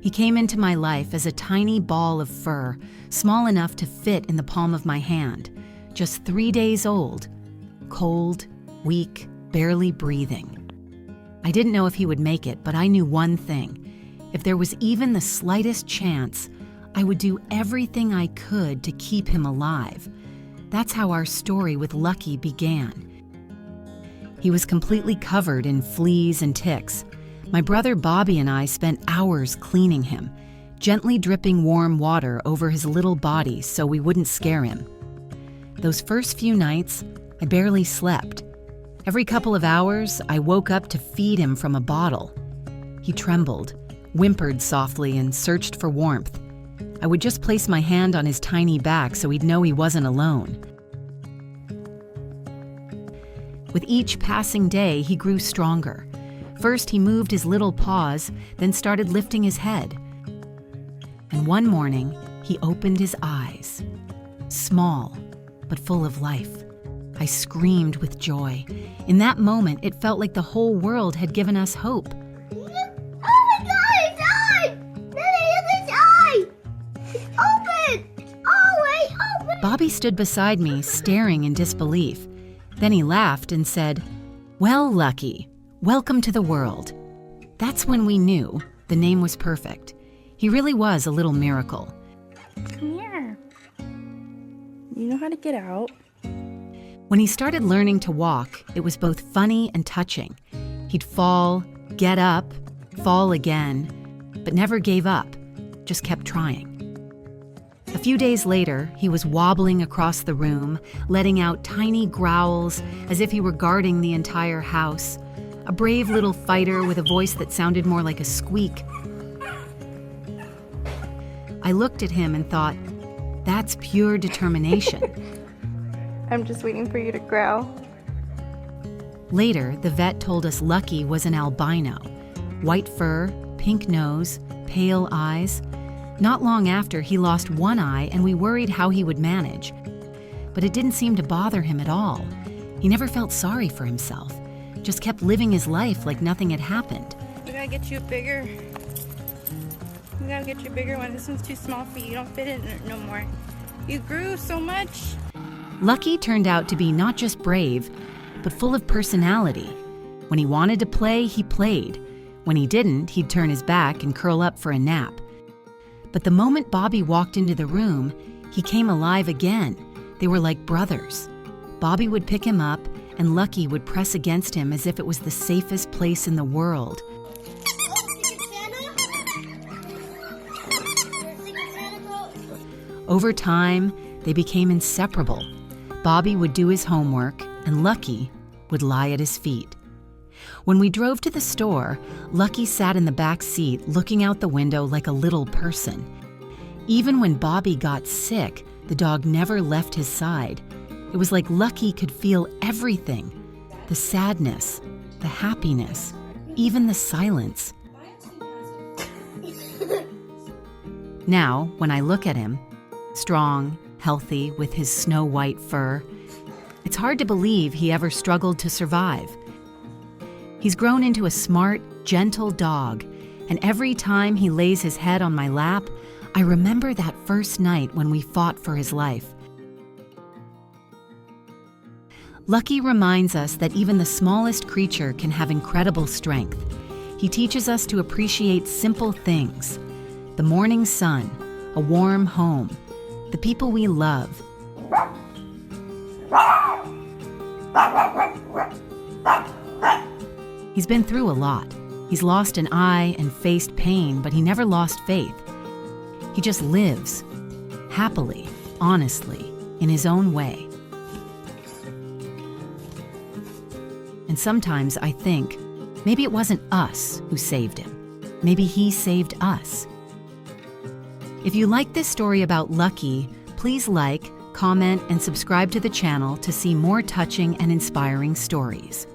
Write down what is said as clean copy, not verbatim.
He came into my life as a tiny ball of fur, small enough to fit in the palm of my hand, just 3 days old, cold, weak, barely breathing. I didn't know if he would make it, but I knew one thing. If there was even the slightest chance, I would do everything I could to keep him alive. That's how our story with Lucky began. He was completely covered in fleas and ticks. My brother Bobby and I spent hours cleaning him, gently dripping warm water over his little body so we wouldn't scare him. Those first few nights, I barely slept. Every couple of hours, I woke up to feed him from a bottle. He trembled, whimpered softly, and searched for warmth. I would just place my hand on his tiny back so he'd know he wasn't alone. With each passing day, he grew stronger. First, he moved his little paws, then started lifting his head. And one morning, he opened his eyes. Small, but full of life. I screamed with joy. In that moment, it felt like the whole world had given us hope. Oh my God, his eye! Daddy, look his eye! It's open! Oh, wait, open! Bobby stood beside me, staring in disbelief. Then he laughed and said, "Well, Lucky, welcome to the world." That's when we knew the name was perfect. He really was a little miracle. Come here. You know how to get out. When he started learning to walk, it was both funny and touching. He'd fall, get up, fall again, but never gave up, just kept trying. A few days later, he was wobbling across the room, letting out tiny growls as if he were guarding the entire house. A brave little fighter with a voice that sounded more like a squeak. I looked at him and thought, that's pure determination. I'm just waiting for you to grow. Later, the vet told us Lucky was an albino. White fur, pink nose, pale eyes. Not long after, he lost one eye and we worried how he would manage. But it didn't seem to bother him at all. He never felt sorry for himself, just kept living his life like nothing had happened. We gotta get you a bigger. We gotta get you a bigger one. This one's too small for you. You don't fit in it no more. You grew so much. Lucky turned out to be not just brave, but full of personality. When he wanted to play, he played. When he didn't, he'd turn his back and curl up for a nap. But the moment Bobby walked into the room, he came alive again. They were like brothers. Bobby would pick him up, and Lucky would press against him as if it was the safest place in the world. Over time, they became inseparable. Bobby would do his homework, and Lucky would lie at his feet. When we drove to the store, Lucky sat in the back seat looking out the window like a little person. Even when Bobby got sick, the dog never left his side. It was like Lucky could feel everything. The sadness, the happiness, even the silence. Now, when I look at him, strong, healthy, with his snow-white fur, it's hard to believe he ever struggled to survive. He's grown into a smart, gentle dog, and every time he lays his head on my lap, I remember that first night when we fought for his life. Lucky reminds us that even the smallest creature can have incredible strength. He teaches us to appreciate simple things: the morning sun, a warm home, the people we love. He's been through a lot. He's lost an eye and faced pain, but he never lost faith. He just lives, happily, honestly, in his own way. And sometimes I think, maybe it wasn't us who saved him. Maybe he saved us. If you like this story about Lucky, please like, comment, and subscribe to the channel to see more touching and inspiring stories.